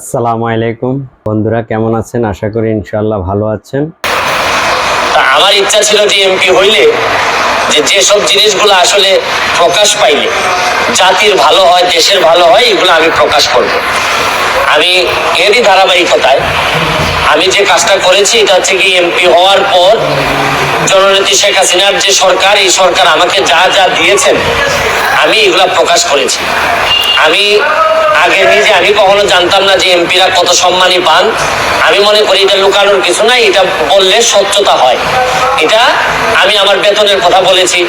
আসসালামু আলাইকুম বন্ধুরা, কেমন আছেন? আশা করি ইনশাআল্লাহ ভালো আছেন। আমার ইচ্ছা ছিল যে এমপি হইলে যেসব জিনিসগুলো আসলে প্রকাশ পাইলে জাতির ভালো হয়, দেশের ভালো হয়, এগুলো আমি প্রকাশ করব। আমি এরই ধারাবাহিকতায় আমি যে কাজটা করেছি এটা হচ্ছে কি, এমপি হওয়ার পর জননেত্রী শেখ হাসিনার যে সরকার, এই সরকার আমাকে যা যা দিয়েছেন আমি এগুলা প্রকাশ করেছি। আমি আগে নিজে আমি কখনো জানতাম না যে এমপিরা কত সম্মানী পান। আমি মনে করি এটা লুকানোর কিছু নাই, এটা বললে স্বচ্ছতা হয়। এটা আমি আমার বেতনের কথা বলেছি,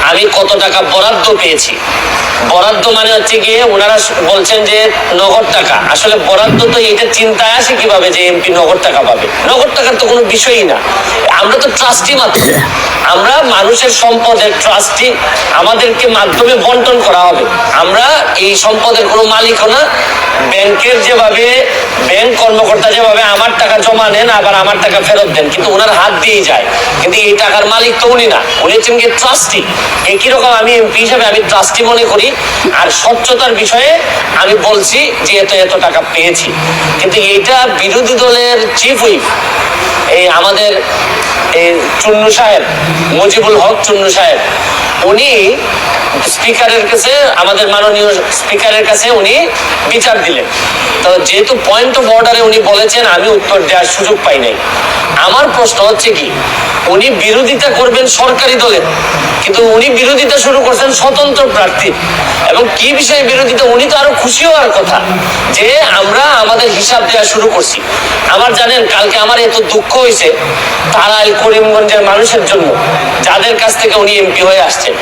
আমি কত টাকা বরাদ্দ পেয়েছি। বরাদ্দ মানে হচ্ছে গিয়ে ওনারা বলছেন যে নগদ টাকা, আসলে বরাদ্দ তো এটা চিন্তায় আসে কিভাবে যে এমপি নগদ টাকা পাবে। নগদ টাকার তো কোনো বিষয়ই না, আমরা তো ট্রাস্টি মাত্র, আমরা মানুষের সম্পদের ট্রাস্টি, আমাদেরকে মাধ্যমে বন্টন করা হবে। আমরা এই সম্পদের কোনো মালিকও না। ব্যাংকের যেভাবে ব্যাংক কর্মকর্তা যেভাবে আমার টাকা জমা নেন আবার আমার টাকা ফেরত দেন, কিন্তু ওনার হাত দিয়েই যায়, কিন্তু এই টাকার মালিক তো উনি না, উনি হচ্ছেন কি ট্রাস্টি। একই রকম আমি এমপি হিসাবে আমি ট্রাস্টি মনে করি। আর স্বচ্ছতার বিষয়ে আমি বলছি যে এত এত টাকা পেয়েছি। কিন্তু এইটা বিরোধী দলের চিফ হুইপ এই আমাদের এই চুন্নু সাহেব, মুজিবুল হক চুন্নু সাহেব, উনি স্পিকারের কাছে, আমাদের মাননীয় স্পিকারের কাছে উনি বিচার দিলেন। তো যেহেতু পয়েন্ট অফ অর্ডারে উনি বলেছেন, আমি উত্তর দেওয়ার সুযোগ পাই নাই। আমার প্রশ্ন হচ্ছে কি, উনি বিরোধিতা করবেন সরকারি দলের, কিন্তু উনি বিরোধিতা শুরু করছেন স্বতন্ত্র প্রার্থী। এবং কি বিষয়ে বিরোধিতা, উনি তো আরো খুশি হওয়ার কথা যে আমরা আমাদের হিসাব দেওয়া শুরু করছি। আমার জানেন কালকে আমার এত দুঃখ হয়েছে তারাইল করিমগঞ্জের মানুষের জন্য, যাদের কাছ থেকে উনি এমপি হয়ে আসছেন,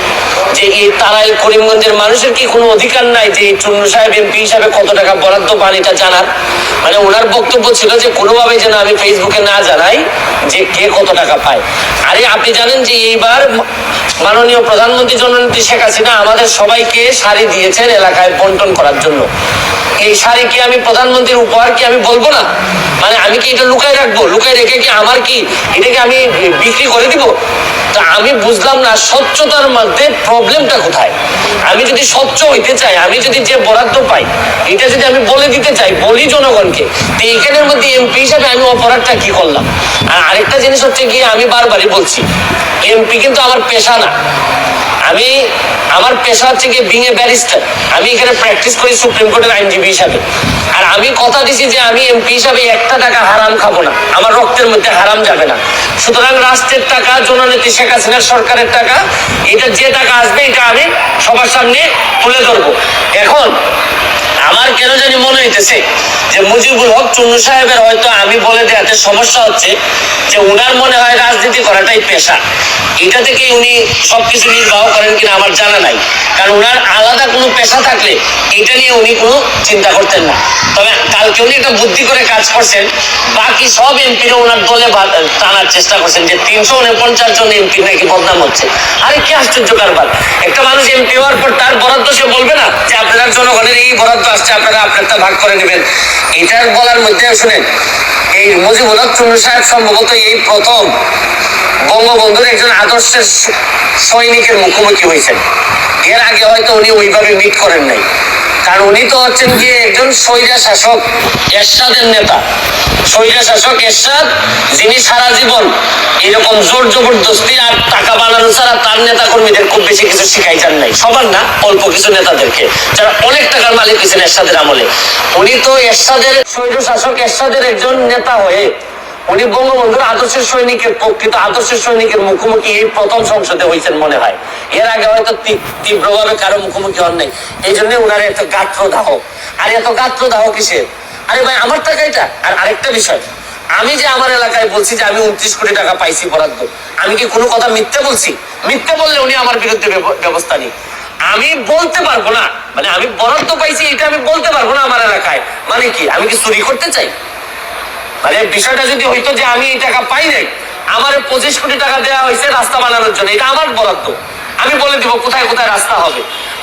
যে এই তারাইল করিমগঞ্জের মানুষের কি কোনো অধিকার নাই যে চুন্নু সাহেব এমপি হিসাবে কত টাকা বরাদ্দ পান এটা জানার? মানে ওনার বক্তব্য ছিল যে কোনোভাবে যেন আমি ফেসবুকে না জানাই যে কে কত টাকা পায়। আরে আপনি জানেন যে এইবার মাননীয় প্রধানমন্ত্রী জননেত্রী শেখ হাসিনা আমাদের সবাইকে শাড়ি দিয়েছেন এলাকায় বন্টন করার জন্য। এই শাড়ি কি আমি প্রধানমন্ত্রীর উপহার কি আমি বলবো না? মানে আমি কি এটা লুকায় রাখবো? লুকায় রেখে কি আমার কি এটাকে আমি বিক্রি করে দিব? তা আমি বুঝলাম না স্বচ্ছতার মধ্যে প্রবলেমটা কোথায়। আমি যদি স্বচ্ছ হইতে চাই, আমি যদি যে বরাদ্দ পাই এটা যদি আমি বলে দিতে চাই, বলি জনগণকে, তো এখানের মধ্যে এমপি হিসাবে আমি অপরাধটা কি করলাম? আর আরেকটা জিনিস হচ্ছে কি, আমি বারবারই বলছি এমপি কিন্তু আমার পেশা না। আমি আমার পেশা হচ্ছে কি বিং এ ব্যারিস্টার। আমি এখানে প্র্যাকটিস করি সুপ্রিম কোর্টের আইনজীবী হিসাবে। আর আমি কথা দিছি যে আমি এমপি হিসাবে একটা টাকা হারাম খাবো না, আমার রক্তের মধ্যে হারাম যাবে না। সুতরাং রাষ্ট্রের টাকা, জননেত্রী শেখ হাসিনার সরকারের টাকা, এটা যে টাকা আসবে এটা আমি সবার সামনে তুলে ধরবো। এখন আমার কেন জানি মনে হইতেছে যে মুজিবুল হক চুন্নু সাহেবের হয়তো আমি বলে দেওয়াতে সমস্যা হচ্ছে, যে উনার মনে হয় রাজনীতি করাটাই পেশা, এটা থেকে উনি সবকিছু নির্বাহ করেন কিনা আমার জানা নাই। কারণ উনার আলাদা কোনো পেশা থাকলে এটা নিয়ে উনি কোনো চিন্তা করতেন না। তবে কালকে উনি একটা বুদ্ধি করে কাজ করছেন, বাকি সব এমপিরা ওনার দলে টানার চেষ্টা করছেন যে 349 জন এমপি নাকি বদনাম হচ্ছে। আরে কি আশ্চর্য কারবার! একটা মানুষ এমপি হওয়ার পর তার বরাদ্দ সে বলবে না যে আপনারা জনগণের এই বরাদ্দ আসছে, আপনারা আপনারটা ভাগ করে নেবেন? এটার বলার মধ্যে শুনেন, এই মুজিবুল হক চুন্নু সাহেব সম্ভবত এই প্রথম বঙ্গবন্ধুর একজন আদর্শের সৈনিকের মুখোমুখি হয়েছেন। এর আগে হয়তো উনি ওইভাবে মিট করেন নাই, কারণ উনি তো হচ্ছেন কি একজন স্বৈরা শাসক এরশাদের নেতা। স্বৈরা শাসক এরশাদ, যিনি সারা জীবন এরকম জোর জবরদস্তি আর টাকা বানানো ছাড়া তার নেতা কর্মীদের খুব বেশি কিছু শিখাইতেন নাই, সবার না, অল্প কিছু নেতাদেরকে, যারা অনেক টাকার মালিক হয়েছেন এরশাদের আমলে। উনি তো এরশাদের স্বৈর শাসক এরশাদের একজন নেতা হয়ে উনি বঙ্গবন্ধুর আদর্শের সৈনিকের, প্রকৃত আদর্শের সৈনিকের মুখোমুখি এই প্রথম সংসদে হয়েছেন মনে হয়। এর আগে হয়তো তীব্রভাবে কারো মুখোমুখি হন নাই, এই জন্য উনার এত গাত্রদাহ। আর এত গাত্রদাহ কিসের? আরে ভাই আমার টাকা এটা। আর আরেকটা বিষয়, আমি যে আমার এলাকায় বলছি যে আমি 29 কোটি টাকা পাইছি বরাদ্দ, আমি কি কোনো কথা মিথ্যে বলছি? মিথ্যে বললে উনি আমার বিরুদ্ধে ব্যবস্থা নিই। আমি বলতে পারবো না, মানে আমি বরাদ্দ পাইছি এটা আমি বলতে পারবো না আমার এলাকায়, মানে কি আমি কি চুরি করতে চাই? মানে বিষয়টা যদি হইতো যে আমি এই টাকা পাই নাই, আমার 25 কোটি টাকা দেওয়া হয়েছে রাস্তা বানানোর জন্য, এটা আমার বরাদ্দ, আমি বলে দিব কোথায় কোথায় রাস্তা হবে।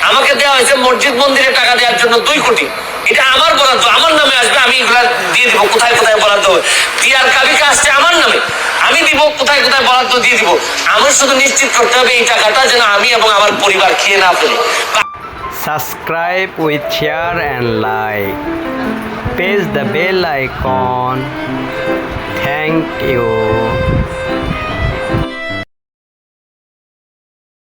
আমাকে দেওয়া হয়েছে মসজিদ মন্দিরে টাকা দেওয়ার জন্য 2 কোটি, এটা আমার বরাদ্দ, আমার নামে আসবে, আমি এগুলা দিয়ে দিব কোথায় কোথায় বরাদ্দ হবে। টিআর কাবিকা আসছে আমার নামে, আমি দিব কোথায় কোথায় বরাদ্দ দিয়ে দিব। আমার শুধু নিশ্চিত করতে হবে এই টাকাটা যেন আমি এবং আমার পরিবার খেয়ে না ফেলি। Subscribe with share and like. press the bell icon. Thank you.